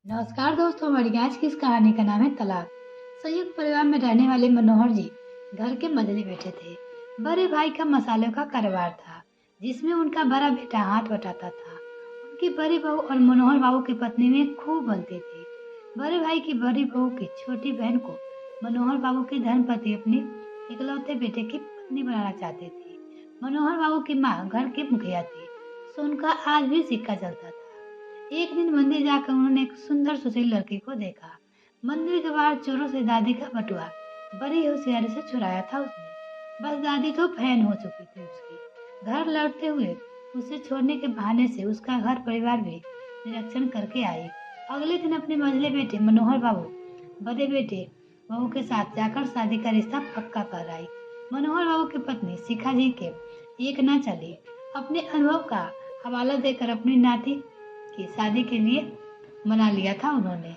नमस्कार दोस्तों, हमारी आज की इस कहानी का नाम है तलाक। संयुक्त परिवार में रहने वाले मनोहर जी घर के मंझले बैठे थे। बड़े भाई का मसालों का कारोबार था, जिसमें उनका बड़ा बेटा हाथ बटाता था। उनकी बड़ी बहू और मनोहर बाबू की पत्नी में खूब बनती थी। बड़े भाई की बड़ी बहू की छोटी बहन को मनोहर बाबू की धर्मपत्नी अपने इकलौते बेटे की पत्नी बनाना चाहती थी। मनोहर बाबू की माँ घर की मुखिया थी, सो उनका आज भी सिक्का चलता था। एक दिन मंदिर जाकर उन्होंने एक सुंदर सुशील लड़की को देखा। मंदिर के बाहर चोरों से दादी का बटुआ बड़ी होशियारी से चुराया था उसने। बस दादी तो फैन हो चुकी थी उसकी। घर लौटते हुए उसे छोड़ने के बहाने से उसका घर परिवार भी निरीक्षण करके आई। अगले दिन अपने मंझले बेटे मनोहर बाबू बड़े बेटे बहू के साथ जाकर शादी का रिश्ता पक्का कर आई। मनोहर बाबू की पत्नी शिखा जी के एक न चली। अपने अनुभव का हवाला देकर अपनी नाती की शादी के लिए मना लिया था उन्होंने।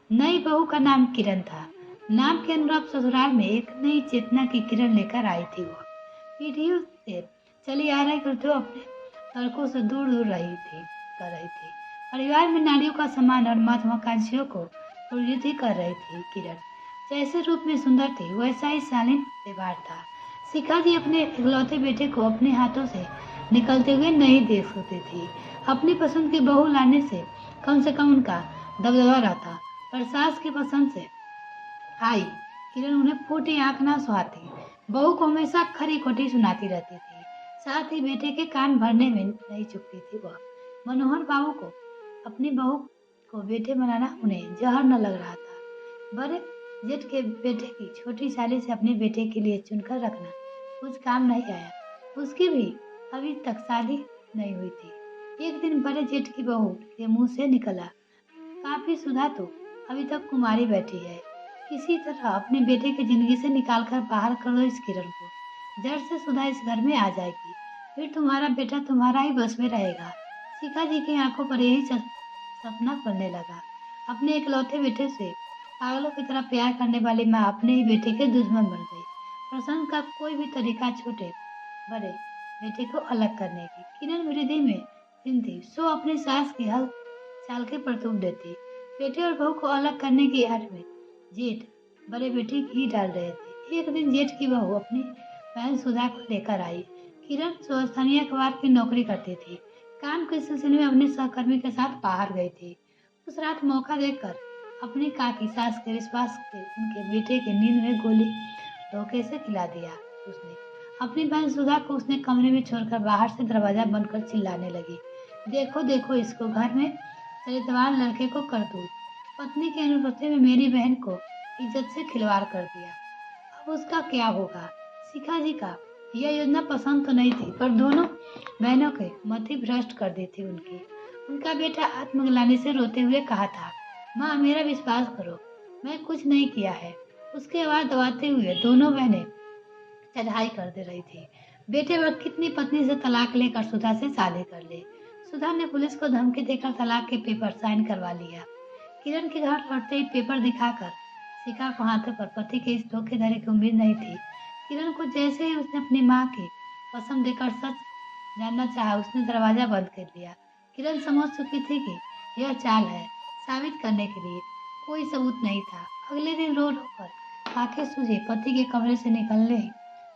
नई बहू का नाम किरण था। नाम के अनुरूप ससुराल में एक नई चेतना की किरण लेकर आई थी। वो पीढ़ियों से चली आ रही करतों अपने तर्कों से दूर दूर कर रही थी। परिवार में नारियों का सम्मान और महत्वाकांक्षियों को प्रवृत्ति कर रही थी किरण। जैसे रूप में सुंदर थी, वैसा ही शालीन व्यवहार था। शिखा जी अपने इकलौते बेटे को अपने हाथों से निकलते हुए नहीं देख सकती थी। अपनी पसंद की बहू लाने से कम उनका दबदबा रहता, पर सास की पसंद से आई किरण उन्हें फूटी आंख ना सुहाती। बहू को हमेशा खरी खोटी सुनाती रहती थी, साथ ही बेटे के कान भरने में नहीं चुकती थी वह। मनोहर बाबू को अपनी बहू को बेटे बनाना उन्हें जहर न लग रहा था। बड़े जेठ के बेटे की छोटी साली से अपने बेटे के लिए चुनकर रखना कुछ काम नहीं आया। उसकी भी अभी तक शादी नहीं हुई थी। एक दिन बड़े जेठ की बहू के मुंह से निकला, काफी सुधा तो अभी तक कुमारी बैठी है। किसी तरह अपने बेटे की जिंदगी से निकाल कर बाहर कर दो इस किरण को। जड़ से सुधा इस घर में आ जाएगी, फिर तुम्हारा बेटा तुम्हारा ही बस में रहेगा। शिखा जी की आंखों पर यही सपना पड़ने लगा। अपने इकलौते बेटे से पागलों की तरह प्यार करने वाली माँ अपने ही बेटे के दुश्मन बन गई। प्रसन्न का कोई भी तरीका छोटे बड़े बेटे को अलग करने की। किरण वृद्धि में दिन थी, सो अपनी सास की हल चाल के परतूब देती। बेटे और बहू को अलग करने की आड़ में जेठ बड़े बेटे घी डाल रहे थे। एक दिन जेठ की बहू अपनी बहन सुधा को लेकर आई। किरण स्थानीय अखबार की नौकरी करती थी। काम के सिलसिले में अपने सहकर्मी के साथ बाहर गई थी। उस रात मौका देखकर अपनी काकी सास के विश्वास के उनके बेटे के नींद में गोली धोखे से खिला दिया उसने। अपनी बहन सुधा को उसने कमरे में छोड़कर बाहर से दरवाजा बंद कर चिल्लाने लगी, देखो देखो इसको, घर में चरित्रवान लड़के को करतूत। पत्नी की अनुपस्थिति में मेरी बहन को इज्जत से खिलवाड़ कर दिया, अब उसका क्या होगा। शिखा जी का यह योजना पसंद तो नहीं थी, पर दोनों बहनों के मति भ्रष्ट कर दी थी उनकी। उनका बेटा आत्मग्लानि से रोते हुए कहा था, माँ मेरा विश्वास करो, मैं कुछ नहीं किया है। उसके आवाज दबाते हुए दोनों बहनें चढ़ाई कर दे रही थी। बेटे वक्त कितनी पत्नी से तलाक लेकर सुधा से शादी कर ले। सुधा ने पुलिस को धमकी देकर तलाक के पेपर साइन करवा लिया। किरण के घर लौटते ही पेपर दिखाकर शिखा को हाथों पर पति के इस धोखेधड़ी की उम्मीद नहीं थी। किरण को जैसे ही उसने अपनी माँ की कसम देकर सच जानना चाहा, उसने दरवाजा बंद कर लिया। किरण समझ चुकी थी कि यह चाल है, साबित करने के लिए कोई सबूत नहीं था। अगले दिन रो रो कर आंखें सूझे पति के कमरे से निकलने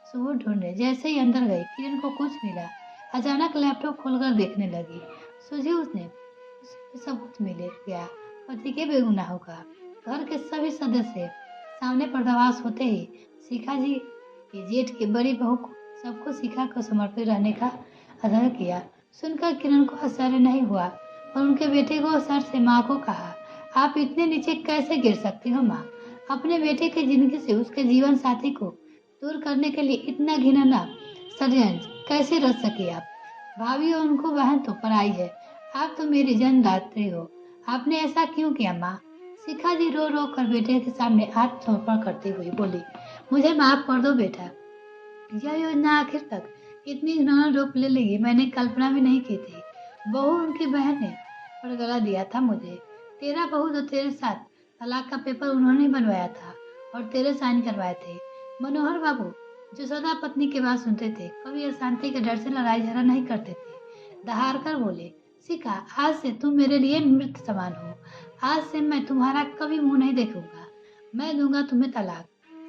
सबूत ढूंढने जैसे ही अंदर गई, किरण को कुछ मिला। अचानक लैपटॉप खोलकर देखने लगी, सूझी उसने सबूत मिले गया पति के बेगुनाहों का। घर के सभी सदस्य सामने पर्दाफाश होते ही शिखा जी के जेठ की बड़ी बहू को सबको शिखा को समर्पित रहने का आग्रह किया। सुनकर किरण को आश्चर्य नहीं हुआ और उनके बेटे को सर से माँ को कहा, आप इतने नीचे कैसे गिर सकती हो माँ। अपने बेटे की जिंदगी से उसके जीवन साथी को दूर करने के लिए इतना घिनौना षड्यंत्र कैसे रच सके आप। भाभी और उनको बहन तो पराई है, आप तो मेरी जन्मदात्री हो, आपने ऐसा क्यों किया माँ। शिखा जी रो रो कर बेटे के सामने हाथ समर्पण करती हुई बोली, मुझे माफ कर दो बेटा, यह योजना आखिर तक इतनी घिनौना रूप ले लेगी मैंने कल्पना भी नहीं की थी। बहू उनकी बहन ने गला दिया था मुझे। तेरा बहू तो तेरे साथ तलाक का पेपर उन्होंने बनवाया था और तेरे साइन करवाए थे। मनोहर बाबू जो सदा पत्नी की बात सुनते थे, कभी अशांति के डर से लड़ाई झगड़ा नहीं करते थे, दहाड़ कर बोले। शिखा, आज से तुम मेरे लिए मृत समान हो। आज से मैं तुम्हारा कभी मुंह नहीं देखूंगा। मैं दूंगा तुम्हें तलाक।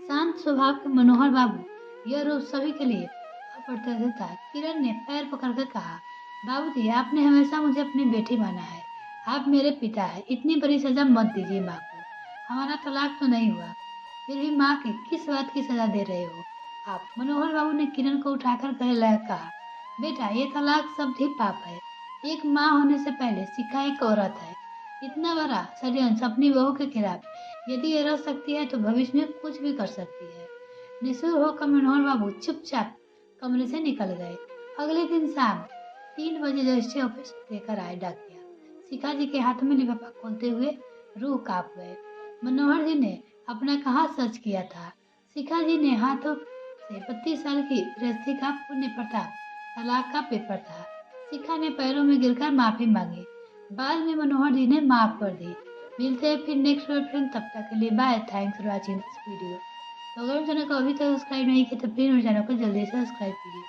शांत स्वभाव के मनोहर बाबू यह रूप सभी के लिए अप्रत्याशित था। किरण ने पैर पकड़कर कहा, बाबूजी, आपने हमेशा मुझे अपनी बेटी माना है। आप मेरे पिता हैं। इतनी बड़ी सजा मत दीजिए माँ को। हमारा तलाक तो नहीं हुआ, फिर भी माँ की किस बात की सजा दे रहे हो आप? मनोहर बाबू ने किरण को उठाकर गले लगा कहा, बेटा, ये तलाक शब्द ही पाप है। एक माँ होने से पहले शिखा एक औरत है। इतना बड़ा षड्यंत्र अपनी बहू के खिलाफ, यदि ये रह सकती है तो भविष्य में कुछ भी कर सकती है। निष्ठुर होकर मनोहर बाबू चुपचाप कमरे से निकल गए। अगले दिन शाम 3 बजे रजिस्ट्री ऑफिस लेकर आए डाकिया। शिखा जी के हाथ में लिफाफा खोलते हुए रूह कांप गए। मनोहर जी ने अपना कहा सच किया था। शिखा जी ने हाथों से 32 साल की गृहस्थी का पुण्य प्रताप तलाक का पेपर था। शिखा ने पैरों में गिरकर माफी मांगी। बाद में मनोहर जी ने माफ कर दी। मिलते हैं फिर नेक्स्ट फ्रेंड, तब तक के लिए bye. Thanks for watching this video. तो अगर चैनल को अभी तक सब्सक्राइब नहीं किया तो प्लीज मेरे चैनल को जल्दी से सब्सक्राइब कीजिए।